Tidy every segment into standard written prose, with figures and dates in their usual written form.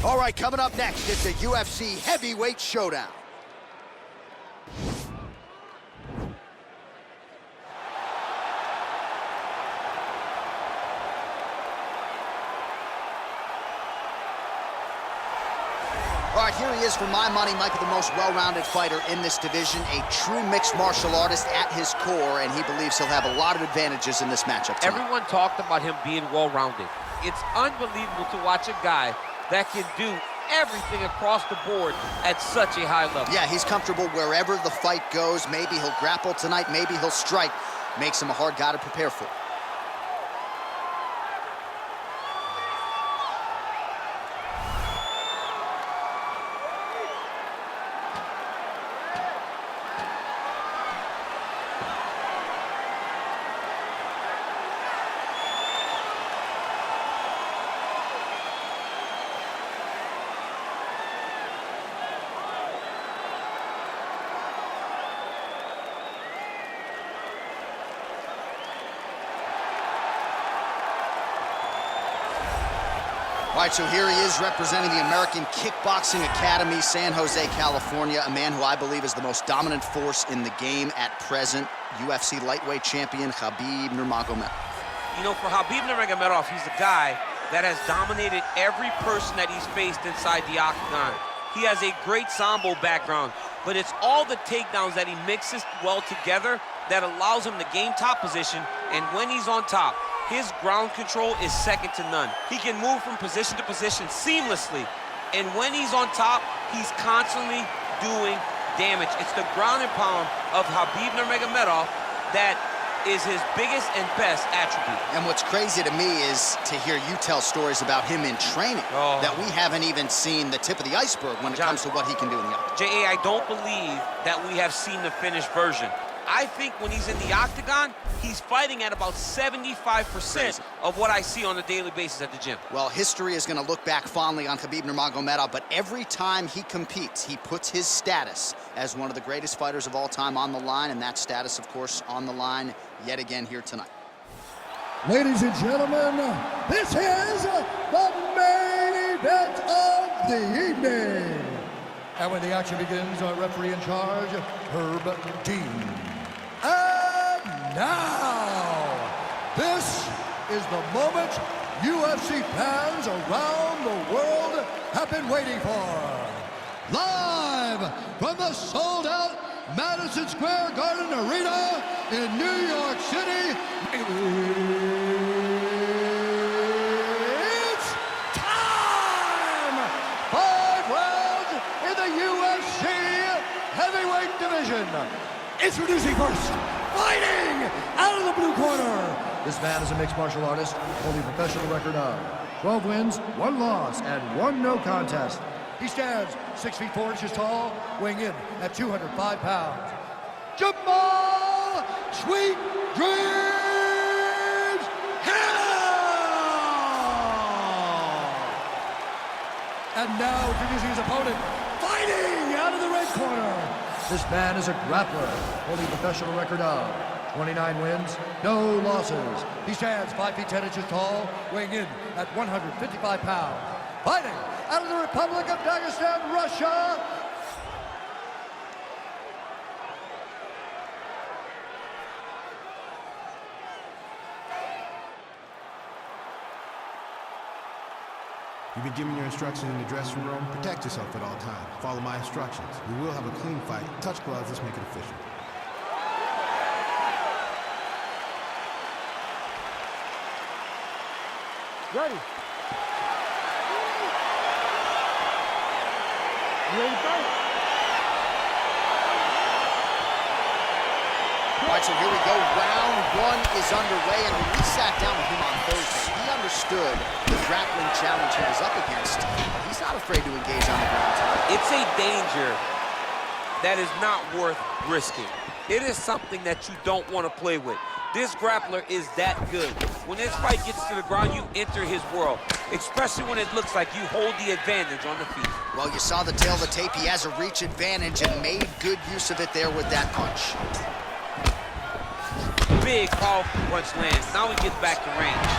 All right, coming up next, it's a UFC heavyweight showdown. All right, here he is for my money, Michael, the most well-rounded fighter in this division, a true mixed martial artist at his core, and he believes he'll have a lot of advantages in this matchup tonight. Everyone talked about him being well-rounded. It's unbelievable to watch a guy that can do everything across the board at such a high level. Yeah, he's comfortable wherever the fight goes. Maybe he'll grapple tonight, maybe he'll strike. Makes him a hard guy to prepare for. All right, so here he is representing the American Kickboxing Academy, San Jose, California, a man who I believe is the most dominant force in the game at present, UFC lightweight champion Khabib Nurmagomedov. You know, for Khabib Nurmagomedov, he's a guy that has dominated every person that he's faced inside the octagon. He has a great sambo background, but it's all the takedowns that he mixes well together that allows him to gain top position, and when he's on top, his ground control is second to none. He can move from position to position seamlessly, and when he's on top, he's constantly doing damage. It's the ground and pound of Khabib Nurmagomedov that is his biggest and best attribute. And what's crazy to me is to hear you tell stories about him in training that we haven't even seen the tip of the iceberg when it comes to what he can do in the octagon. J.A., I don't believe that we have seen the finished version. I think when he's in the octagon, he's fighting at about 75% of what I see on a daily basis at the gym. Well, history is going to look back fondly on Khabib Nurmagomedov, but every time he competes, he puts his status as one of the greatest fighters of all time on the line, and that status, of course, on the line yet again here tonight. Ladies and gentlemen, this is the main event of the evening. And when the action begins, our referee in charge, Herb Dean. And now, this is the moment UFC fans around the world have been waiting for. Live from the sold-out Madison Square Garden Arena in New York City, it's time! 5 rounds in the UFC heavyweight division. Introducing first, fighting out of the blue corner. This man is a mixed martial artist, holding a professional record of 12 wins, 1 loss, and 1 no contest. He stands 6 feet 4 inches tall, weighing in at 205 pounds. Jamahal Sweet Dreams Hill! And now introducing his opponent, fighting out of the red corner. This man is a grappler, holding a professional record of 29 wins, no losses. He stands 5 feet 10 inches tall, weighing in at 155 pounds. Fighting out of the Republic of Dagestan, Russia, You've been given your instructions in the dressing room. Protect yourself at all times. Follow my instructions. We will have a clean fight. Touch gloves. Let's make it official. ready. You ready to fight? All right, so here we go. Round 1 is underway, and when we sat down with him on Thursday, he understood the grappling challenge he was up against. He's not afraid to engage on the ground tonight. It's a danger that is not worth risking. It is something that you don't want to play with. This grappler is that good. When this fight gets to the ground, you enter his world, especially when it looks like you hold the advantage on the feet. Well, you saw the tail of the tape. He has a reach advantage and made good use of it there with that punch. Big, powerful punch lands. Now he gets back to range.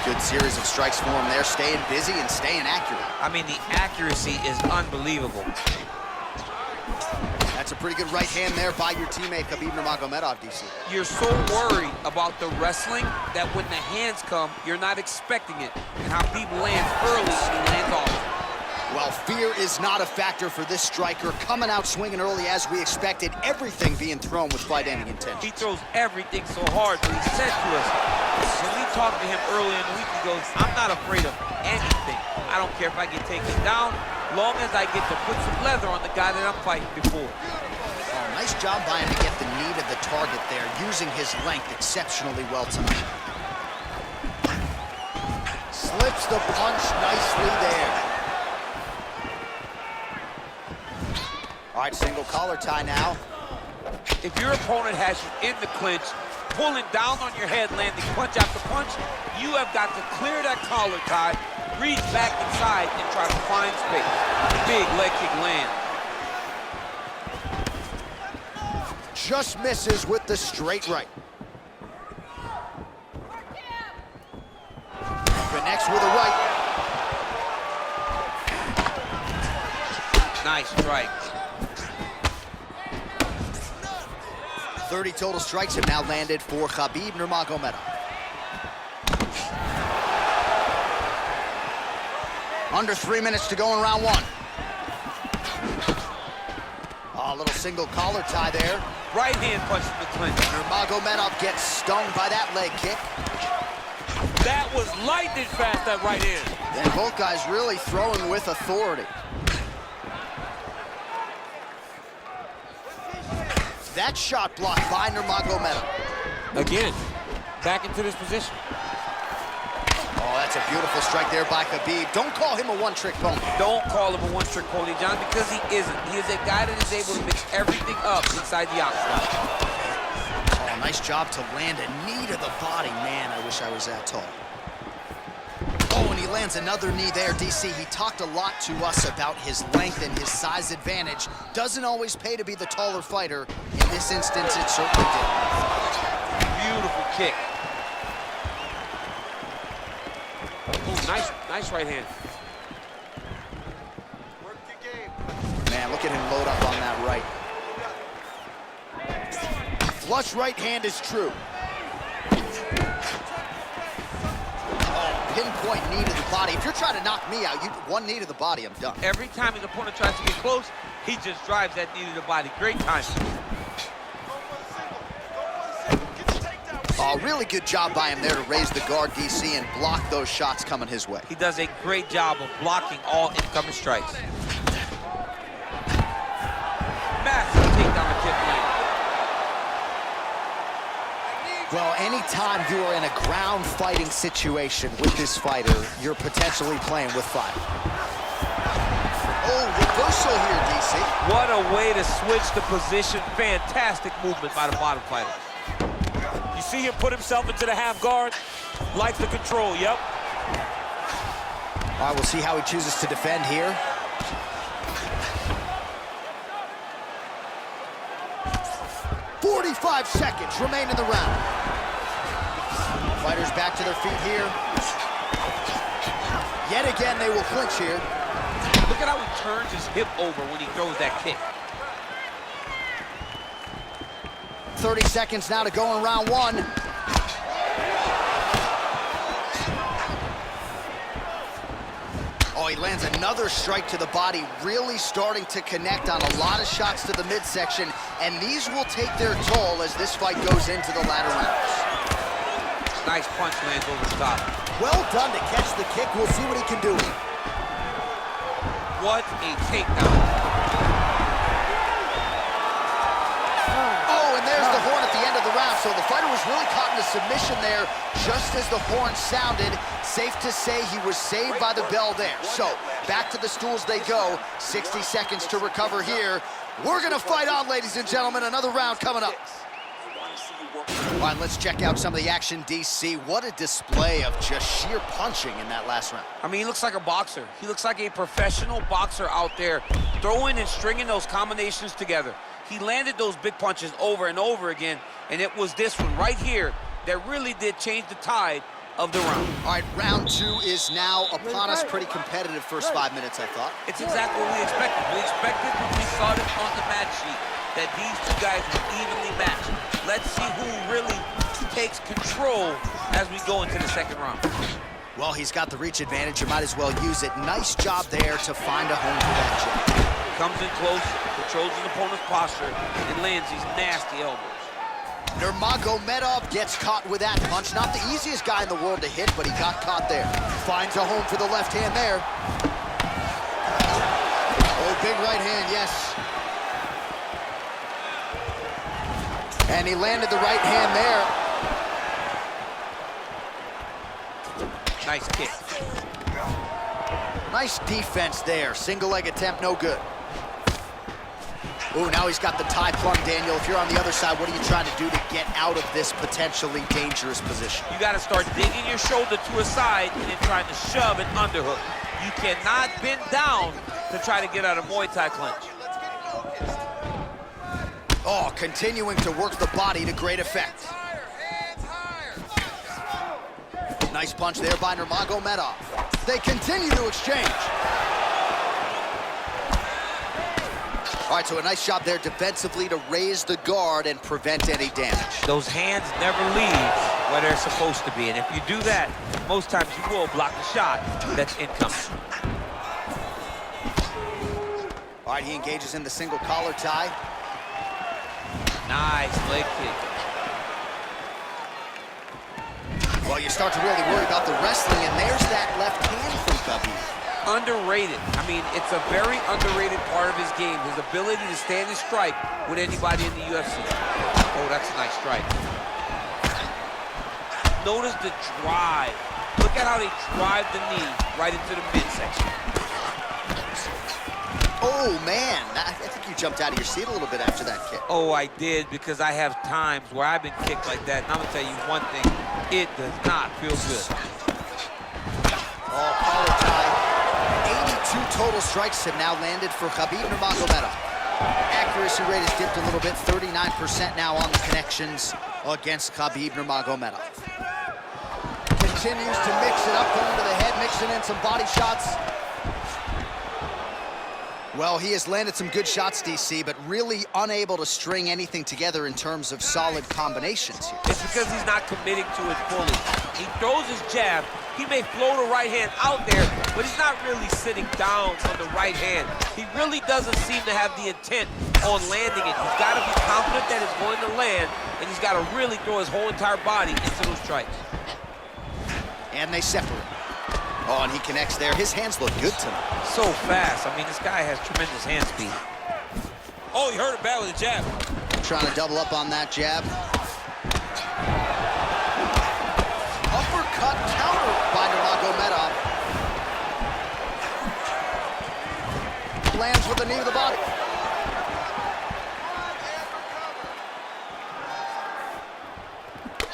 Good series of strikes for him there, staying busy and staying accurate. I mean, the accuracy is unbelievable. That's a pretty good right hand there by your teammate, Khabib Nurmagomedov, DC. You're so worried about the wrestling that when the hands come, you're not expecting it. And Khabib lands early and he lands off. Well, fear is not a factor for this striker. Coming out swinging early as we expected, everything being thrown with fight-ending intention. He throws everything so hard, but he said to us, when we talked to him earlier in the week, he goes, I'm not afraid of anything. I don't care if I get taken down, long as I get to put some leather on the guy that I'm fighting before. Oh, nice job by him to get the knee to the target there, using his length exceptionally well tonight. Slips the punch nicely there. All right, single collar tie now. If your opponent has you in the clinch, pulling down on your head, landing punch after punch, you have got to clear that collar tie, reach back inside, and try to find space. Big leg kick land. Just misses with the straight right. Connects with a right. Nice strike. 30 total strikes have now landed for Khabib Nurmagomedov. Under 3 minutes to go in round one. Oh, a little single collar tie there. Right hand punch in the clinch. Nurmagomedov gets stung by that leg kick. That was lightning fast, that right hand. And both guys really throwing with authority. That shot blocked by Nurmagomedov. Again, back into this position. Oh, that's a beautiful strike there by Khabib. Don't call him a one-trick pony. Don't call him a one-trick pony, John, because he isn't. He is a guy that is able to mix everything up inside the octagon. Oh, nice job to land a knee to the body. Man, I wish I was that tall. Oh, and he lands another knee there, DC. He talked a lot to us about his length and his size advantage. Doesn't always pay to be the taller fighter. In this instance, it certainly did. Beautiful kick. Oh, nice right hand. Man, look at him load up on that right. Flush right hand is true. Pinpoint knee to the body. If you're trying to knock me out, one knee to the body, I'm done. Every time his opponent tries to get close, he just drives that knee to the body. Great time. Oh, really good job by him there to raise the guard, DC, and block those shots coming his way. He does a great job of blocking all incoming strikes. Massive takedown to tip lane. Well, anytime you are in a ground fighting situation with this fighter, you're potentially playing with fire. Oh, reversal here, DC. What a way to switch the position. Fantastic movement by the bottom fighter. You see him put himself into the half guard. Likes the control, yep. All right, we'll see how he chooses to defend here. "45 seconds remain in the round. Fighters back to their feet here. Yet again, they will clinch here. Look at how he turns his hip over when he throws that kick. 30 seconds now to go in round one. Oh, he lands another strike to the body, really starting to connect on a lot of shots to the midsection, and these will take their toll as this fight goes into the latter rounds. Nice punch lands over the top. Well done to catch the kick. We'll see what he can do. What a takedown. Oh, and there's the horn at the end of the round. So the fighter was really caught in a submission there just as the horn sounded. Safe to say he was saved by the bell there. So back to the stools they go. 60 seconds to recover here. We're going to fight on, ladies and gentlemen. Another round coming up. All right, let's check out some of the action, DC. What a display of just sheer punching in that last round. I mean, he looks like a boxer. He looks like a professional boxer out there, throwing and stringing those combinations together. He landed those big punches over and over again, and it was this one right here that really did change the tide of the round. All right, round 2 is now upon us. Pretty competitive first 5 minutes, I thought. It's exactly what we expected. We expected when we saw this on the match sheet that these two guys were evenly matched. Let's see who really takes control as we go into the second round. Well, he's got the reach advantage. You might as well use it. Nice job there to find a home for that jab. Comes in close, controls his opponent's posture, and lands these nasty elbows. Nurmagomedov gets caught with that punch. Not the easiest guy in the world to hit, but he got caught there. Finds a home for the left hand there. Oh, big right hand, yes. And he landed the right hand there. Nice kick. Nice defense there. Single leg attempt, no good. Ooh, now he's got the tie plung, Daniel. If you're on the other side, what are you trying to do to get out of this potentially dangerous position? You got to start digging your shoulder to a side and then trying to shove an underhook. You cannot bend down to try to get out of Muay Thai clinch. Oh, continuing to work the body to great effect. Nice punch there by Nurmagomedov. They continue to exchange. All right, so a nice job there defensively to raise the guard and prevent any damage. Those hands never leave where they're supposed to be, and if you do that, most times you will block the shot that's incoming. All right, he engages in the single collar tie. Nice leg kick. Well, you start to really worry about the wrestling, and there's that left hand from Khabib. Underrated. I mean, it's a very underrated part of his game, his ability to stand and strike with anybody in the UFC. Oh, that's a nice strike. Notice the drive. Look at how they drive the knee right into the midsection. Oh, man. I think you jumped out of your seat a little bit after that kick. Oh, I did, because I have times where I've been kicked like that, and I'm going to tell you one thing. It does not feel good. Oh, collar tie. 82 total strikes have now landed for Khabib Nurmagomedov. Accuracy rate has dipped a little bit, 39% now on the connections against Khabib Nurmagomedov. Continues to mix it up, going to the head, mixing in some body shots. Well, he has landed some good shots, DC, but really unable to string anything together in terms of solid combinations here. It's because he's not committing to it fully. He throws his jab. He may float a right hand out there, but he's not really sitting down on the right hand. He really doesn't seem to have the intent on landing it. He's got to be confident that it's going to land, and he's got to really throw his whole entire body into those strikes. And they separate. Oh, and he connects there. His hands look good tonight. So fast. I mean, this guy has tremendous hand speed. Oh, he hurt it bad with a jab. Trying to double up on that jab. Uppercut counter by Nurmagomedov. Lands with the knee to the body.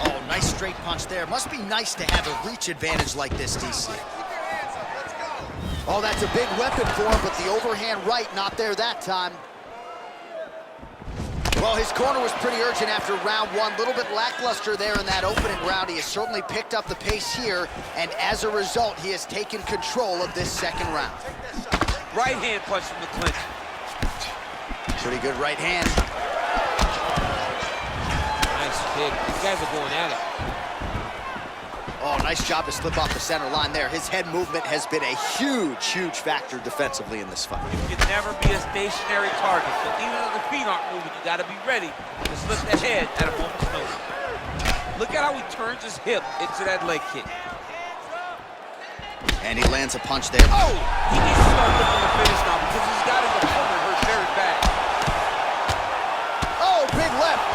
Oh, nice straight punch there. Must be nice to have a reach advantage like this, DC. Oh, that's a big weapon for him, but the overhand right not there that time. Well, his corner was pretty urgent after round 1. A little bit lackluster there in that opening round. He has certainly picked up the pace here, and as a result, he has taken control of this second round. Right hand punch from the clinch. Pretty good right hand. Nice kick. These guys are going at it. Oh, nice job to slip off the center line there. His head movement has been a huge, huge factor defensively in this fight. You can never be a stationary target, so even if the feet aren't moving, you got to be ready to slip the head at a moment's notice. Look at how he turns his hip into that leg kick. And he lands a punch there. Oh! He needs to start looking to finish now because he's got his opponent hurt very bad. Oh, big left.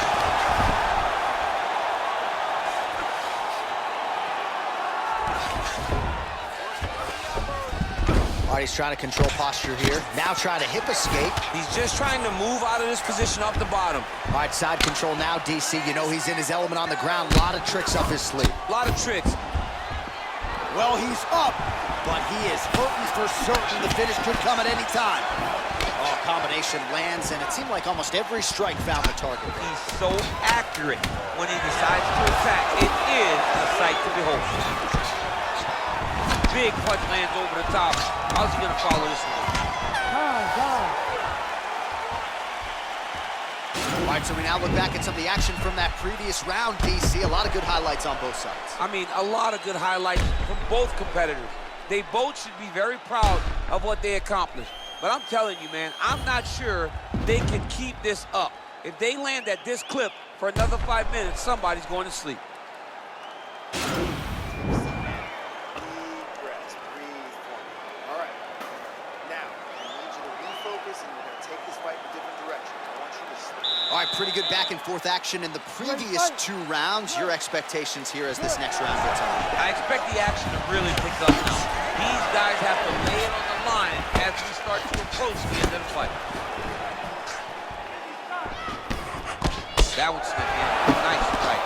All right, he's trying to control posture here. Now trying to hip escape. He's just trying to move out of this position off the bottom. All right, side control now, DC. You know he's in his element on the ground. A lot of tricks up his sleeve. A lot of tricks. Well, he's up, but he is hurting for certain. The finish could come at any time. Oh, combination lands, and it seemed like almost every strike found the target. He's so accurate when he decides to attack. It is a sight to behold. Big punch lands over the top. How's he gonna follow this one? All right, so we now look back at some of the action from that previous round, DC. A lot of good highlights on both sides. I mean, a lot of good highlights from both competitors. They both should be very proud of what they accomplished. But I'm telling you, man, I'm not sure they can keep this up. If they land at this clip for another 5 minutes, somebody's going to sleep. All right, pretty good back and forth action in the previous 2 rounds. Your expectations here as this next round gets on? I expect the action to really pick up now. These guys have to lay it on the line as we start to approach the end of the fight. That one slipped in. Nice strike.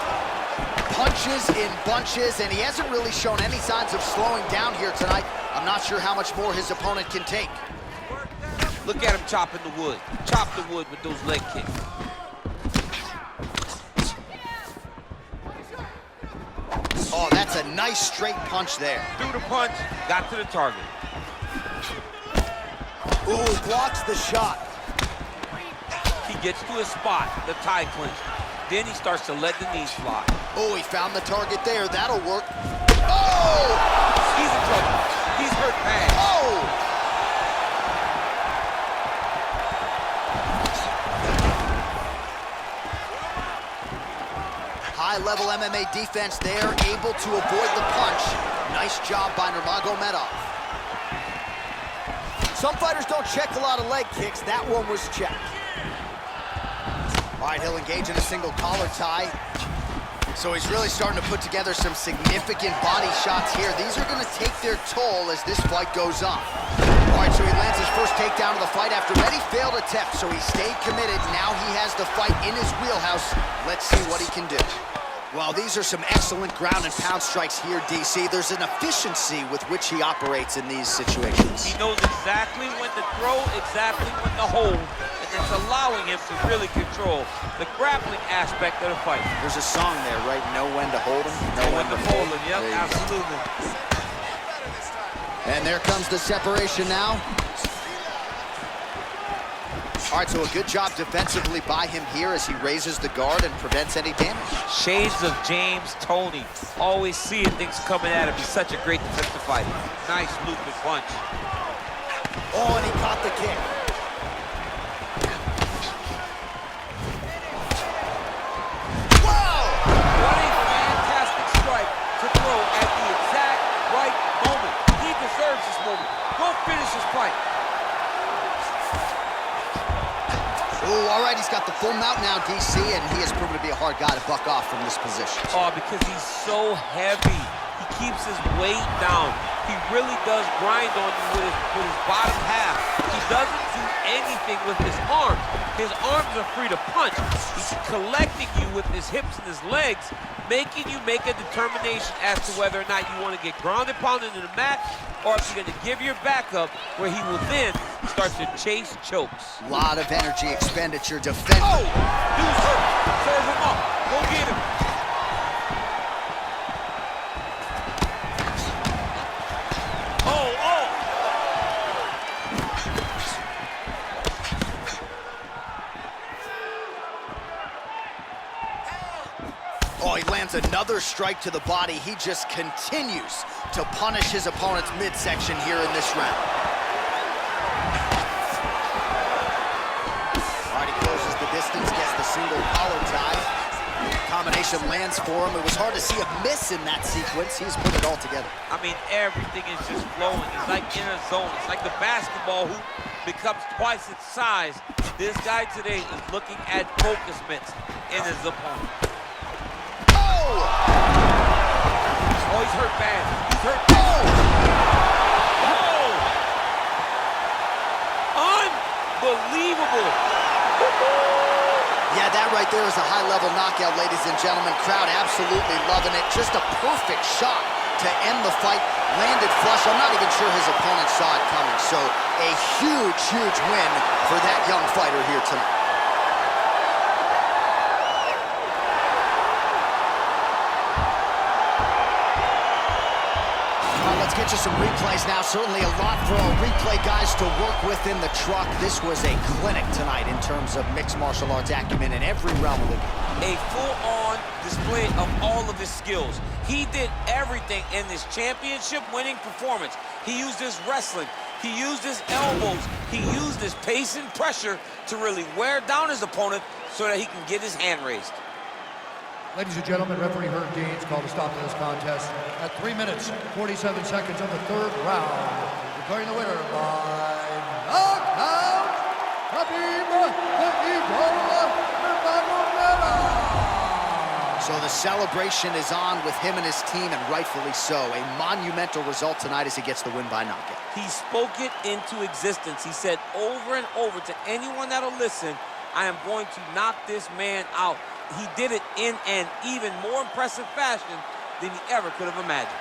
Punches in bunches, and he hasn't really shown any signs of slowing down here tonight. I'm not sure how much more his opponent can take. Look at him chopping the wood. Chop the wood with those leg kicks. Oh, that's a nice straight punch there. Threw the punch, got to the target. Ooh, blocks the shot. He gets to his spot, the tie clinch. Then he starts to let the knees fly. Oh, he found the target there. That'll work. Oh! He's in trouble. He's hurt bad. Oh! High-level MMA defense there, able to avoid the punch. Nice job by Nurmagomedov. Some fighters don't check a lot of leg kicks. That one was checked. All right, he'll engage in a single collar tie. So he's really starting to put together some significant body shots here. These are going to take their toll as this fight goes on. All right, so he lands his first takedown of the fight after many failed attempts, so he stayed committed. Now he has the fight in his wheelhouse. Let's see what he can do. Well, these are some excellent ground and pound strikes here, DC. There's an efficiency with which he operates in these situations. He knows exactly when to throw, exactly when to hold, and it's allowing him to really control the grappling aspect of the fight. There's a song there, right? Know when to hold him, know when to hold him. Yep, absolutely. And there comes the separation now. All right, so a good job defensively by him here as he raises the guard and prevents any damage. Shades of James Toney. Always seeing things coming at him. He's such a great defensive fighter. Nice looping punch. Oh, and he caught the kick. Whoa! What a fantastic strike to throw at the exact right moment. He deserves this moment. Go finish his fight. Ooh, all right, he's got the full mount now, DC, and he has proven to be a hard guy to buck off from this position. Oh, because he's so heavy. He keeps his weight down. He really does grind on you with his bottom half. He doesn't do anything with his arms. His arms are free to punch. He's collecting you with his hips and his legs, making you make a determination as to whether or not you want to get grounded, pounded in the mat, or if you're going to give your back up, where he will then start to chase chokes. A lot of energy expenditure defending. Oh! Dude's hurt. Serve him up. Go get him. Oh, he lands another strike to the body. He just continues to punish his opponent's midsection here in this round. All right, he closes the distance, gets the single collar tie. Combination lands for him. It was hard to see a miss in that sequence. He's put it all together. I mean, everything is just flowing. It's like in a zone. It's like the basketball hoop becomes twice its size. This guy today is looking at focus mitts in his opponent. Oh, he's hurt bad. He's hurt bad. Oh! Unbelievable. Yeah, that right there is a high-level knockout, ladies and gentlemen. Crowd absolutely loving it. Just a perfect shot to end the fight, landed flush. I'm not even sure his opponent saw it coming. So a huge, huge win for that young fighter here tonight. Let's get you some replays now. Certainly a lot for our replay guys to work with in the truck. This was a clinic tonight in terms of mixed martial arts acumen in every realm of the game. A full-on display of all of his skills. He did everything in this championship-winning performance. He used his wrestling. He used his elbows. He used his pace and pressure to really wear down his opponent so that he can get his hand raised. Ladies and gentlemen, referee Herb Deans called a stop to this contest at 3 minutes, 47 seconds of the third round. Declaring the winner by knockout, Khabib Nurmagomedov. So the celebration is on with him and his team, and rightfully so. A monumental result tonight as he gets the win by knockout. He spoke it into existence. He said over and over to anyone that'll listen, I am going to knock this man out. He did it in an even more impressive fashion than he ever could have imagined.